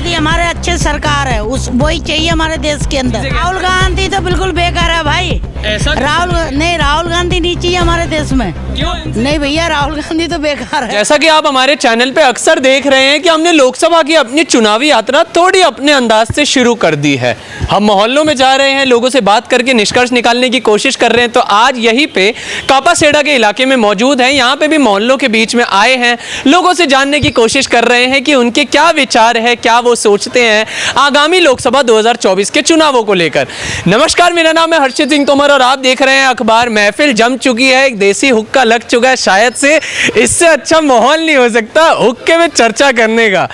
मोदी हमारे अच्छे सरकार है, उस वही चाहिए हमारे देश के अंदर। राहुल गांधी तो बिल्कुल बेकार है भाई। ऐसा राहुल गांधी नहीं चाहिए हमारे देश में। क्यों? नहीं भैया, राहुल गांधी तो बेकार है। जैसा कि आप हमारे चैनल पे अक्सर देख रहे हैं कि हमने लोकसभा की अपनी चुनावी यात्रा थोड़ी अपने अंदाज से शुरू कर दी है। हम मोहल्लों में जा रहे हैं, लोगों से बात करके निष्कर्ष निकालने की कोशिश कर रहे हैं। तो आज यहीं पे कापासेड़ा के इलाके में मौजूद हैं। यहाँ पे भी मोहल्लों के बीच में आए हैं, लोगों से जानने की कोशिश कर रहे हैं कि उनके क्या विचार है, क्या वो सोचते हैं आगामी लोकसभा 2024 के चुनावों को लेकर। नमस्कार, मेरा नाम है हर्षित सिंह तोमर और आप देख रहे हैं अखबार महफिल। जम चुकी है, एक देसी हुक्का लग चुका है, शायद से इससे अच्छा माहौल नहीं हो सकता हुक्के में चर्चा करने का।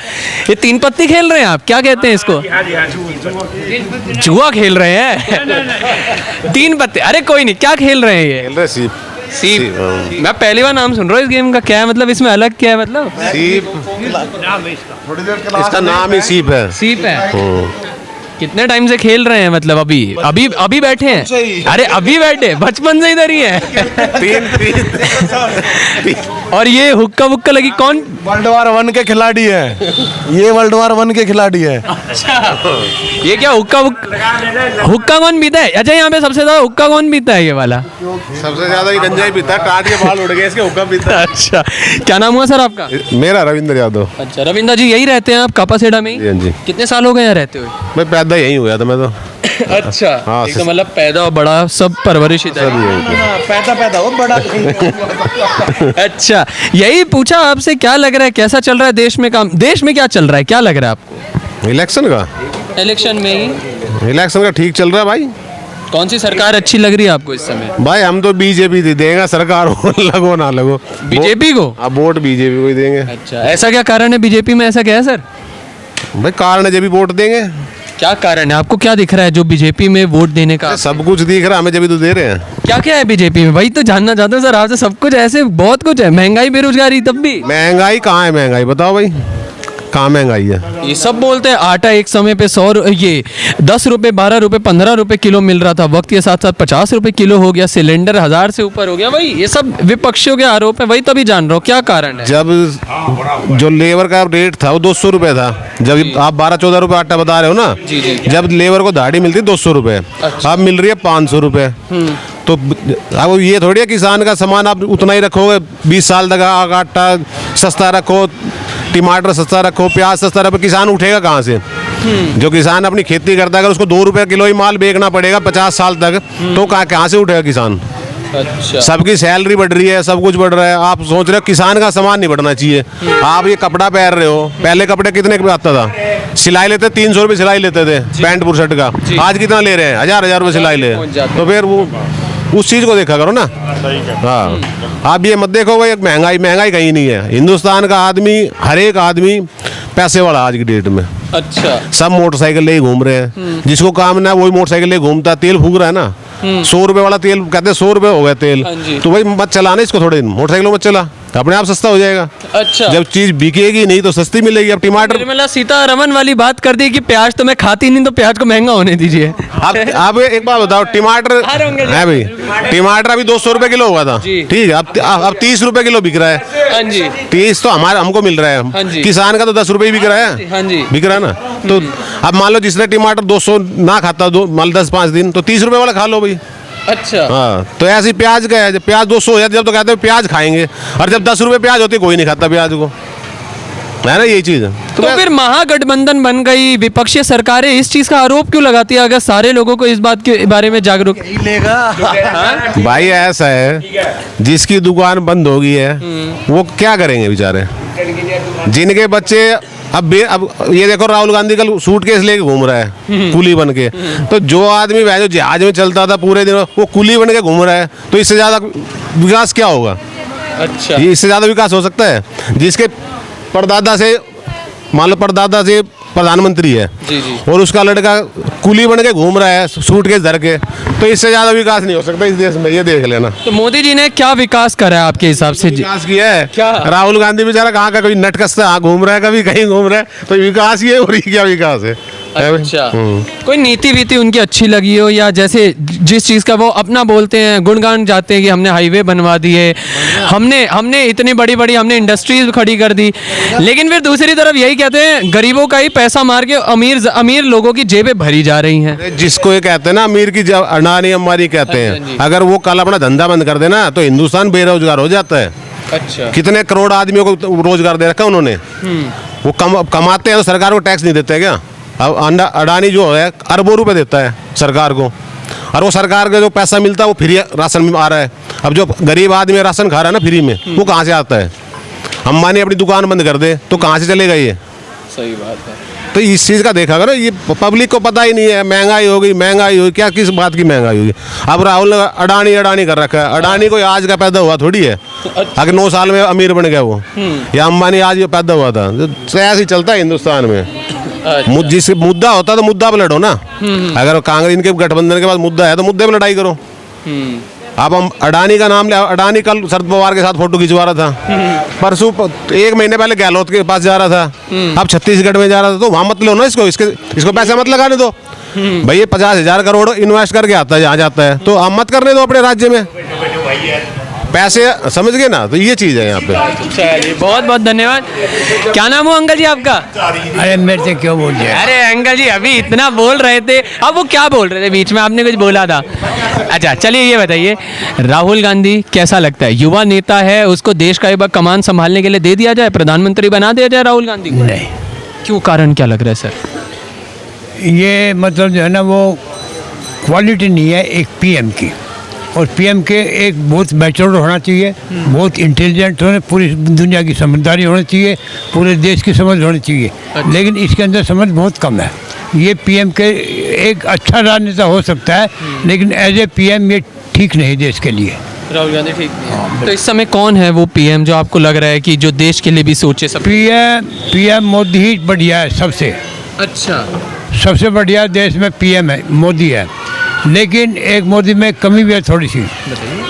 ये तीन पत्ती खेल रहे हैं आप, क्या कहते हैं इसको? जुआ खेल रहे हैं? तीन पत्ते, अरे कोई नहीं, क्या खेल रहे हैं ये? खेल रहे सीप। सीप। मैं पहली बार नाम सुन रहा हूँ इस गेम का। क्या है मतलब, इसमें अलग क्या है मतलब? सीप, इसका नाम ही सीप है। सीप है। कितने टाइम से खेल रहे हैं मतलब? अभी बैठे हैं? अरे अभी बैठे, बचपन से इधर ही है। और ये हुक्का वुक्का लगी कौन? वर्ल्ड वार 1 के खिलाड़ी है ये, वर्ल्ड वार 1 के खिलाड़ी है। अच्छा, ये क्या हुक्का कौन पीता है? अच्छा, यहाँ पे सबसे ज्यादा हुक्का कौन पीता है? ये वाला सबसे ज्यादा ही गंजा ही पीता है, काट के बाल उड़ गए इसके, हुक्का पीता है। अच्छा, क्या नाम हुआ सर आपका? मेरा रविंद्र यादव। अच्छा, रविंद्र जी यही रहते हैं आप कापासेड़ा में ही? हाँ जी। कितने साल हो गए यहाँ रहते हुए? मैं पैदा यहीं हुआ था मैं तो। अच्छा, हाँ, एक तो मतलब पैदा और बड़ा सब परवरिश इधर ही। पैदा हो बड़ा। अच्छा, यही पूछा आपसे, क्या लग रहा है कैसा चल रहा है देश में काम? देश में क्या चल रहा है, क्या लग रहा है आपको? इलेक्शन का ठीक चल रहा है भाई। कौन सी सरकार अच्छी लग रही है आपको इस समय? भाई हम तो बीजेपी देंगे, सरकार हो लगो ना लगो। बीजेपी को? अब वोट बीजेपी को ही देंगे। अच्छा, ऐसा क्या कारण है बीजेपी में, ऐसा क्या है सर? भाई कारण है जब भी वोट देंगे। क्या कारण है आपको, क्या दिख रहा है जो बीजेपी में वोट देने का? सब कुछ दिख रहा है हमें, जब भी तो दे रहे हैं। क्या क्या है बीजेपी में, वही तो जानना चाहता हूँ सर आपसे। सब कुछ ऐसे बहुत कुछ है, महंगाई बेरोजगारी, तब भी महंगाई कहाँ है? महंगाई बताओ भाई, कहाँ महंगाई है? ये सब बोलते हैं आटा एक समय पे 10 रुपए 12 रुपए 15 रुपए किलो मिल रहा था, वक्त के साथ साथ 50 रुपए किलो हो गया, सिलेंडर 1000 से ऊपर हो गया। वही ये सब विपक्षियों के आरोप है, वही तभी जान रहा हूँ क्या कारण है। जब जो लेबर का रेट था वो 200 रुपए था, जब आप 12-14 रुपए आटा बता रहे हो ना, जी। जब लेबर को दाढ़ी मिलती 200 रुपए, अब मिल रही है 500 रुपए। तो अब ये थोड़ी है किसान का सामान आप उतना ही रखोगे 20 साल तक, आटा सस्ता रखो, टमाटर सस्ता रखो, प्याज सस्ता रखो, किसान उठेगा कहाँ से? जो किसान अपनी खेती करता है, अगर उसको 2 रुपए किलो ही माल बेचना पड़ेगा 50 साल तक, तो कहाँ से उठेगा किसान? अच्छा, सबकी सैलरी बढ़ रही है, सब कुछ बढ़ रहा है, आप सोच रहे हो किसान का सामान नहीं बढ़ना चाहिए। आप ये कपड़ा पहन रहे हो, पहले कपड़े कितने का आता था? सिलाई लेते 300 रुपये सिलाई लेते थे पैंट शर्ट का, आज कितना ले रहे हैं? 1000 रुपये सिलाई ले। तो फिर वो उस चीज़ को देखा करो ना। हाँ, आप ये मत देखो भाई महंगाई कहीं नहीं है। हिंदुस्तान का आदमी, हर एक आदमी पैसे वाला आज की डेट में। अच्छा, सब मोटरसाइकिल ले ही घूम रहे हैं, जिसको काम ना वही मोटरसाइकिल ले घूमता, तेल फूक रहा है ना। 100 रुपए वाला तेल कहते हैं 100 रुपए हो गया तेल, तो भाई मत चलाना इसको, थोड़े दिन मोटरसाइकिलों मत चला, अपने आप सस्ता हो जाएगा। अच्छा, जब चीज बिकेगी नहीं तो सस्ती मिलेगी। अब टमाटर, निर्मला सीतारमन वाली बात कर दी कि प्याज तो मैं खाती नहीं, तो प्याज को महंगा होने दीजिए। आप एक बात बताओ, टमाटर है भाई, टमाटर अभी 200 रुपए किलो हुआ था, ठीक है, अब 30 रुपए किलो बिक रहा है। हाँ जी, 30 तो हमको मिल रहा है, किसान का तो 10 रुपए ही बिक रहा है। हाँ जी, बिक रहा है ना। तो अब मान लो जिसने टमाटर 200 ना खाता, मान 10-5 दिन, तो 30 रुपए वाला खा लो भाई। अच्छा, हाँ, तो ऐसी प्याज का है, जब प्याज 200 हो जाती जब तो कहते हैं प्याज खाएंगे, और जब 10 रुपए प्याज होती कोई नहीं खाता प्याज को, है ना, यही चीज है। तो फिर महागठबंधन बन गई, विपक्षी सरकारें इस चीज का आरोप क्यों लगाती है अगर सारे लोगों को इस बात के बारे में जागरूक लेगा? भाई ऐसा है, जिसकी दुकान बंद हो गई है वो क्या करेंगे बेचारे? जिनके बच्चे अब ये देखो, राहुल गांधी कल सूटकेस लेके घूम रहा है कुली बन के, तो जो आदमी जो जहाज में चलता था पूरे दिन वो कुली बन के घूम रहा है, तो इससे ज्यादा विकास क्या होगा? अच्छा, ये इससे ज्यादा विकास हो सकता है? जिसके परदादा से, मान लो परदादा से प्रधानमंत्री है, जी जी, और उसका लड़का कुली बन के घूम रहा है सूटकेस धर के, तो इससे ज्यादा विकास नहीं हो सकता इस देश में, ये देख लेना। तो मोदी जी ने क्या विकास करा है आपके हिसाब से? विकास किया है क्या? राहुल गांधी बेचारा कहाँ का, कभी नटकस्ता घूम रहा है, कभी कहीं घूम रहा है, तो विकास ये, और ये क्या विकास है? अच्छा, कोई नीति वीति उनकी अच्छी लगी हो, या जैसे जिस चीज़ का वो अपना बोलते हैं, गुणगान जाते हैं कि हमने हाईवे बनवा दिए, हमने इतनी बड़ी बड़ी हमने इंडस्ट्रीज खड़ी कर दी, लेकिन फिर दूसरी तरफ यही कहते हैं गरीबों का ही पैसा मार के अमीर लोगों की जेबें भरी जा रही हैं। जिसको ये कहते हैं ना अमीर की अडानी अंबानी कहते हैं, अगर वो कल अपना धंधा बंद कर देना तो हिंदुस्तान बेरोजगार हो जाता है। अच्छा, कितने करोड़ आदमियों को रोजगार दे रखा उन्होंने। वो कमाते हैं तो सरकार को टैक्स नहीं देते हैं क्या? अब अडानी जो है अरबों रुपए देता है सरकार को, और वो सरकार का जो पैसा मिलता है वो फ्री राशन में आ रहा है। अब जो गरीब आदमी राशन खा रहा है ना फ्री में, वो कहाँ से आता है? अंबानी अपनी दुकान बंद कर दे तो कहाँ से चलेगा ये? सही बात है। तो इस चीज़ का देखा करो, ये पब्लिक को पता ही नहीं है। महंगाई होगी, क्या किस बात की महंगाई होगी? अब राहुल अडानी कर रखा है। अडानी कोई आज का पैदा हुआ थोड़ी है, अगर 9 साल में अमीर बन गया वो, या अंबानी आज ये पैदा हुआ था। तो ऐसे ही चलता है हिंदुस्तान में। जिस मुद्दा होता तो मुद्दा पर लड़ो ना। अगर कांग्रेस इनके गठबंधन के बाद मुद्दा है तो मुद्दे पर लड़ाई करो। अब हम अडानी का नाम ले, अडानी कल शरद पवार के साथ फोटो खिंचवा रहा था, परसों 1 महीने पहले गहलोत के पास जा रहा था, अब छत्तीसगढ़ में जा रहा था। तो वहाँ मत लो ना इसको पैसे मत लगाने दो भाई। ये 50,000 करोड़ इन्वेस्ट करके आता है, जहाँ जाता है, तो आप मत करने दो अपने राज्य में पैसे, समझ गए ना? तो ये चीज़ है यहाँ पे। चलिए, बहुत बहुत धन्यवाद। क्या नाम हो अंकल जी आपका? अरे मेरे से क्यों बोल दिया? अरे अंकल जी अभी इतना बोल रहे थे, अब वो क्या बोल रहे थे बीच में, आपने कुछ बोला था। अच्छा चलिए, ये बताइए राहुल गांधी कैसा लगता है? युवा नेता है, उसको देश का एक बार कमान संभालने के लिए दे दिया जाए, प्रधानमंत्री बना दिया जाए राहुल गांधी को? नहीं। क्यों, कारण क्या लग रहा है सर? ये मतलब जो है ना वो क्वालिटी नहीं है एक पीएम की, और पीएम के एक बहुत मैच्योर होना चाहिए, बहुत इंटेलिजेंट होने, पूरी दुनिया की समझदारी होनी चाहिए, पूरे देश की समझ होनी चाहिए। लेकिन इसके अंदर समझ बहुत कम है। ये पीएम के एक अच्छा राजनेता हो सकता है, लेकिन एज ए पीएम ये ठीक नहीं देश के लिए। राहुल गांधी ठीक नहीं है। तो इस समय कौन है वो पीएम जो आपको लग रहा है कि जो देश के लिए भी सोचे? सब पीएम मोदी ही बढ़िया है सबसे। अच्छा, सबसे बढ़िया देश में पीएम है, मोदी है। लेकिन एक मोदी में कमी भी है थोड़ी सी।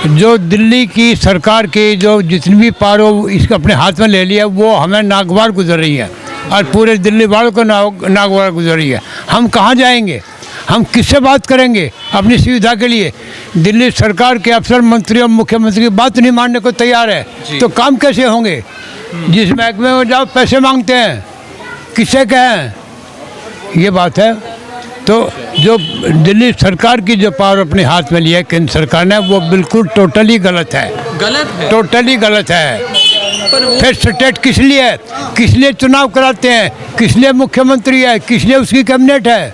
जो दिल्ली की सरकार की जो जितनी भी पावर हो इसको अपने हाथ में ले लिया, वो हमें नागवार गुजर रही है, और पूरे दिल्ली वालों को नागवार गुजर रही है। हम कहाँ जाएंगे? हम किससे बात करेंगे अपनी सुविधा के लिए? दिल्ली सरकार के अफसर, मंत्री और मुख्यमंत्री की बात नहीं मानने को तैयार है, तो काम कैसे होंगे? जिस महकमे में जाओ पैसे मांगते हैं, किससे कहें? ये बात है। तो जो दिल्ली सरकार की जो पावर अपने हाथ में लिया है केंद्र सरकार ने, वो बिल्कुल टोटली गलत है। गलत है, टोटली गलत है। फिर स्टेट किस लिए है? किस लिए चुनाव कराते हैं? किस लिए मुख्यमंत्री है? किस लिए उसकी कैबिनेट है?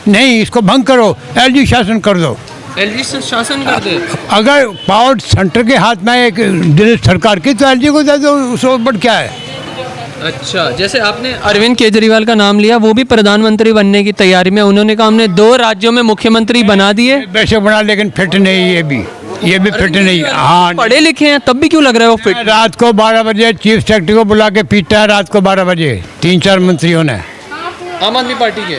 नहीं, इसको भंग करो, एलजी शासन कर दो। एलजी शासन कर दे। अगर पावर सेंटर के हाथ में एक दिल्ली सरकार की, तो एलजी को दे दो, उसको बड़ क्या है? अच्छा, जैसे आपने अरविंद केजरीवाल का नाम लिया, वो भी प्रधानमंत्री बनने की तैयारी में। उन्होंने कहा हमने 2 राज्यों में मुख्यमंत्री बना दिए। बेशक बना, लेकिन फिट नहीं, ये भी फिट नहीं। हाँ, पढ़े लिखे हैं, तब भी क्यों लग रहा है वो फिट? रात को 12 बजे चीफ सेक्रेटरी को बुला के पीटा है, रात को 12 बजे 3-4 मंत्रियों ने। आम आदमी पार्टी के?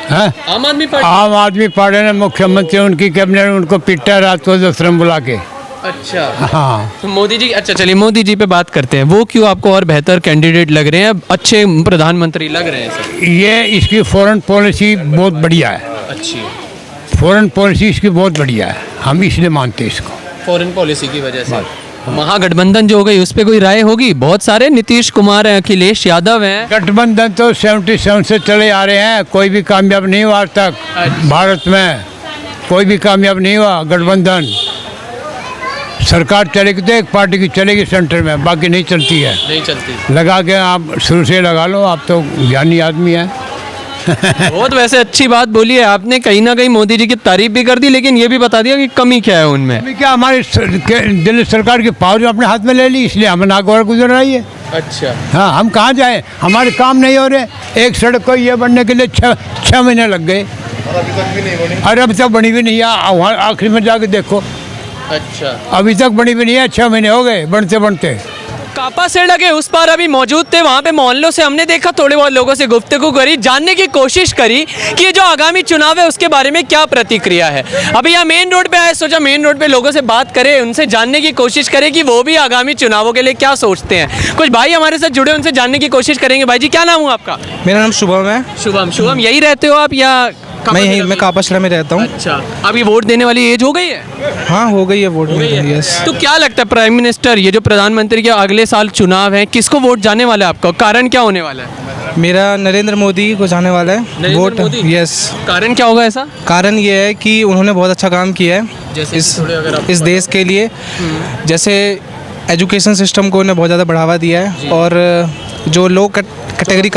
हाँ, आम आदमी पार्टी। आम आदमी पार्टी ने मुख्यमंत्री उनकी कैबिनेट उनको पीटा है रात को दफ्तर में बुला के। अच्छा, हाँ। तो मोदी जी, अच्छा चलिए मोदी जी पे बात करते हैं। वो क्यों आपको और बेहतर कैंडिडेट लग रहे हैं, अच्छे प्रधानमंत्री लग रहे हैं सर? ये इसकी फॉरेन पॉलिसी बहुत बढ़िया है। अच्छी फॉरेन पॉलिसी इसकी बहुत बढ़िया है, हम इसलिए मानते हैं इसको। फॉरेन पॉलिसी की वजह से महागठबंधन जो हो गई उस पर कोई राय होगी? बहुत सारे नीतीश कुमार हैं, अखिलेश यादव हैं। गठबंधन तो 77 से चले आ रहे हैं, कोई भी कामयाब नहीं हुआ आज तक। भारत में कोई भी कामयाब नहीं हुआ गठबंधन। सरकार चलेगी तो एक पार्टी की चलेगी सेंटर में, बाकी नहीं चलती है। नहीं चलती। लगा के आप शुरू से लगा लो, आप तो ज्ञानी आदमी हैं। बहुत वैसे अच्छी बात बोली है आपने, कहीं ना कहीं मोदी जी की तारीफ भी कर दी, लेकिन ये भी बता दिया कि कमी क्या है उनमें। अभी क्या हमारी दिल्ली सरकार की पावर जो अपने हाथ में ले ली, इसलिए हमें नागवार गुजर रही है। अच्छा, हाँ, हम कहाँ जाएं? हमारे काम नहीं हो रहे। एक सड़क को ये बनने के लिए 6 महीने लग गए, और अभी तक बनी भी नहीं है। वहाँ आखिरी में जाके देखो। अच्छा, अभी तक बनी भी नहीं है, 6 महीने हो गए बनते बनते। कापा से लगे उस पार अभी मौजूद थे, वहाँ पे मोहल्लों से हमने देखा, थोड़े बहुत लोगों से गुफ्तगू करी, जानने की कोशिश करी कि ये जो आगामी चुनाव है उसके बारे में क्या प्रतिक्रिया है। अभी यहाँ मेन रोड पे आए, सोचा मेन रोड पे लोगों से बात करें, उनसे जानने की कोशिश करें कि वो भी आगामी चुनावों के लिए क्या सोचते हैं। कुछ भाई हमारे साथ जुड़े, उनसे जानने की कोशिश करेंगे। भाई जी क्या नाम हुआ आपका? मेरा नाम शुभम है। शुभम। शुभम यही रहते हो आप या मैं कापाशरा में रहता हूँ। अच्छा, अभी वोट देने वाली एज हो गई है? हाँ हो गई है वोट में। यस। तो क्या लगता है प्राइम मिनिस्टर, ये जो प्रधानमंत्री के अगले साल चुनाव है, किसको वोट जाने वाला है आपका? कारण क्या होने वाला है? मेरा नरेंद्र मोदी को जाने वाला है नरेंद्र वोट। मोदी? यस। कारण क्या होगा ऐसा? कारण ये है कि उन्होंने बहुत अच्छा काम किया है इस देश के लिए। जैसे एजुकेशन सिस्टम को उन्हें बहुत ज़्यादा बढ़ावा दिया है, और जो लो कैटेगरी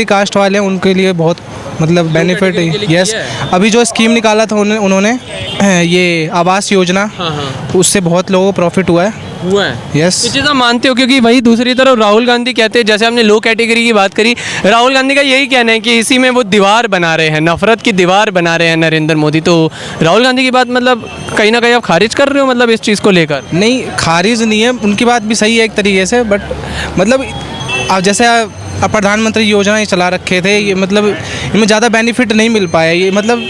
कास्ट वाले हैं उनके लिए बहुत मतलब बेनिफिट है। यस। अभी जो स्कीम निकाला था उन्होंने ये आवास योजना, उससे बहुत लोगों को प्रॉफिट हुआ है। यस। ये चीज़ आप मानते हो? क्योंकि वही दूसरी तरफ राहुल गांधी कहते हैं, जैसे हमने लो कैटेगरी की बात करी, राहुल गांधी का यही कहना है कि इसी में वो दीवार बना रहे हैं, नफरत की दीवार बना रहे हैं नरेंद्र मोदी। तो राहुल गांधी की बात मतलब कहीं ना कहीं आप खारिज कर रहे हो मतलब इस चीज़ को लेकर? नहीं, खारिज नहीं है, उनकी बात भी सही है एक तरीके से, बट मतलब अब जैसे प्रधानमंत्री योजना ये चला रखे थे, ये मतलब इनमें ज़्यादा बेनिफिट नहीं मिल पाया। ये मतलब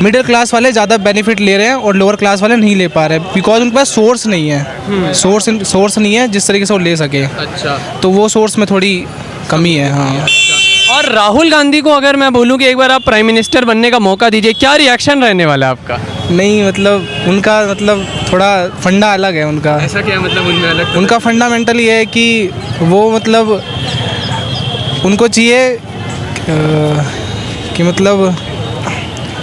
मिडिल क्लास वाले ज़्यादा बेनिफिट ले रहे हैं और लोअर क्लास वाले नहीं ले पा रहे, बिकॉज उनके पास सोर्स नहीं है। सोर्स नहीं है जिस तरीके से वो ले सके। अच्छा, तो वो सोर्स में थोड़ी कमी है। हाँ। और राहुल गांधी को अगर मैं बोलूँ कि एक बार आप प्राइम मिनिस्टर बनने का मौका दीजिए, क्या रिएक्शन रहने वाला है आपका? नहीं मतलब उनका मतलब थोड़ा फंडा अलग है उनका। ऐसा क्या मतलब उनमें अलग? उनका फंडामेंटल ये है कि वो मतलब उनको चाहिए कि मतलब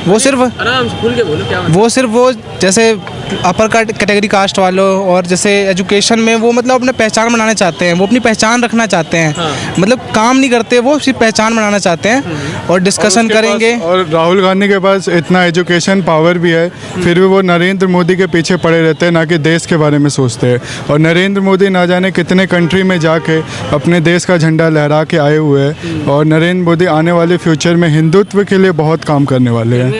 वो सिर्फ आराम से खुल के बोलो क्या वो सिर्फ वो जैसे अपर कैटेगरी कास्ट वालों और जैसे एजुकेशन में वो मतलब अपने पहचान बनाना चाहते हैं, वो अपनी पहचान रखना चाहते हैं। हाँ। मतलब काम नहीं करते, वो सिर्फ पहचान बनाना चाहते हैं और डिस्कशन करेंगे। और राहुल गांधी के पास इतना एजुकेशन पावर भी है, फिर भी वो नरेंद्र मोदी के पीछे पड़े रहते हैं, ना कि देश के बारे में सोचते हैं। और नरेंद्र मोदी ना जाने कितने कंट्री में जाके अपने देश का झंडा लहरा के आए हुए हैं, और नरेंद्र मोदी आने वाले फ्यूचर में हिंदुत्व के लिए बहुत काम करने वाले हैं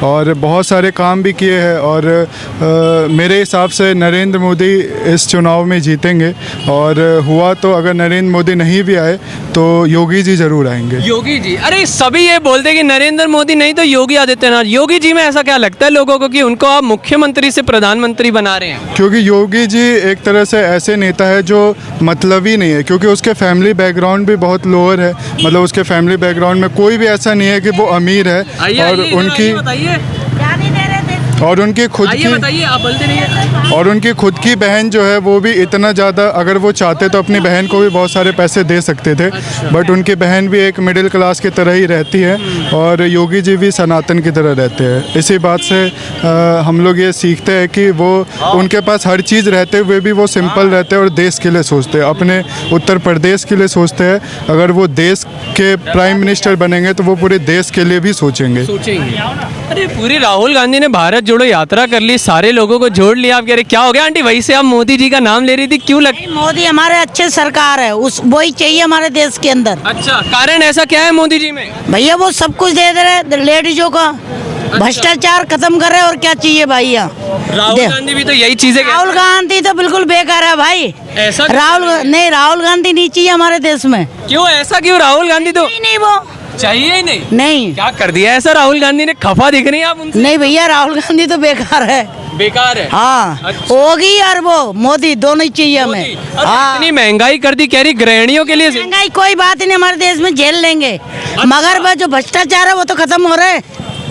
और बहुत सारे काम भी किए हैं। और मेरे हिसाब से नरेंद्र मोदी इस चुनाव में जीतेंगे, और हुआ तो अगर नरेंद्र मोदी नहीं भी आए तो योगी जी ज़रूर आएंगे। योगी जी? अरे सभी ये बोलते हैं कि नरेंद्र मोदी नहीं तो योगी आदित्यनाथ। योगी जी में ऐसा क्या लगता है लोगों को कि उनको आप मुख्यमंत्री से प्रधानमंत्री बना रहे हैं? क्योंकि योगी जी एक तरह से ऐसे नेता है जो मतलबी नहीं है, क्योंकि उसके फैमिली बैकग्राउंड भी बहुत लोअर है। मतलब उसके फैमिली बैकग्राउंड में कोई भी ऐसा नहीं है कि वो अमीर है। और उनकी खुद की आप बोलते नहीं है। और उनकी खुद की बहन जो है वो भी इतना ज़्यादा, अगर वो चाहते तो अपनी बहन को भी बहुत सारे पैसे दे सकते थे। बट उनकी बहन भी एक मिडिल क्लास की तरह ही रहती है, और योगी जी भी सनातन की तरह रहते हैं। इसी बात से हम लोग ये सीखते हैं कि वो उनके पास हर चीज़ रहते हुए भी वो सिंपल रहते हैं और देश के लिए सोचते हैं, अपने उत्तर प्रदेश के लिए सोचते हैं। अगर वो देश के प्राइम मिनिस्टर बनेंगे तो वो पूरे देश के लिए भी सोचेंगे। अरे पूरी राहुल गांधी ने भारत जोड़ो यात्रा कर ली, सारे लोगों को जोड़ लिया। आप कह रहे क्या हो गया आंटी? वही से आप मोदी जी का नाम ले रही थी, क्यों मोदी हमारे अच्छे सरकार है, उस वही चाहिए हमारे देश के अंदर। अच्छा, कारण ऐसा क्या है मोदी जी में? भैया वो सब कुछ दे रहे लेडीजों का, भ्रष्टाचार खत्म कर रहे हैं, और क्या चाहिए भैया? राहुल गांधी भी तो यही चीजें राहुल गांधी तो बिल्कुल बेकार है भाई। ऐसा राहुल गांधी नहीं चाहिए हमारे देश में। क्यों? ऐसा क्यों? राहुल गांधी तो नहीं वो चाहिए ही नहीं। नहीं, क्या कर दिया ऐसा राहुल गांधी ने? खफा दिख रही है आप उनसे? नहीं भैया, राहुल गांधी तो बेकार है। बेकार है? हाँ। अच्छा। होगी और वो मोदी दोनों ही चाहिए हमें। हाँ। इतनी महंगाई कर दी, कह रही गृहिणियों के लिए। महंगाई कोई बात नहीं, हमारे देश में झेल लेंगे, मगर वो जो भ्रष्टाचार है वो तो खत्म हो रहा है।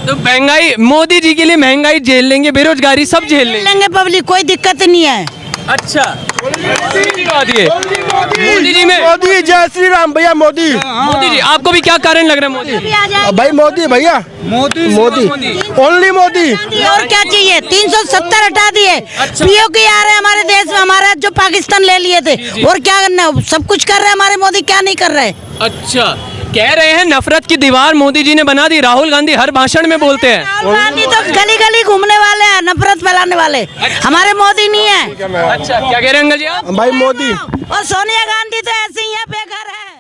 तो महंगाई मोदी जी के लिए महंगाई झेल लेंगे, बेरोजगारी सब झेल लेंगे पब्लिक, कोई दिक्कत नहीं है। अच्छा, मोदी जी में मोदी जय श्री राम भैया। मोदी जी आपको भी क्या कारण लग रहा है मोदी? भाई मोदी भैया, मोदी ओनली मोदी। और क्या चाहिए? 370 हटा दिए। पीओके आ रहे हैं हमारे देश में, हमारा जो पाकिस्तान ले लिए थे। और क्या करना है? सब कुछ कर रहे हैं हमारे मोदी, क्या नहीं कर रहे? अच्छा, कह रहे हैं नफरत की दीवार मोदी जी ने बना दी। राहुल गांधी हर भाषण में बोलते हैं। राहुल गांधी तो गली गली घूमने वाले हैं, नफरत फैलाने वाले। हमारे मोदी नहीं है। अच्छा, क्या कह रहे हैं अंकल जी आप? भाई मोदी। और सोनिया गांधी तो ऐसे ही है, बेकार है।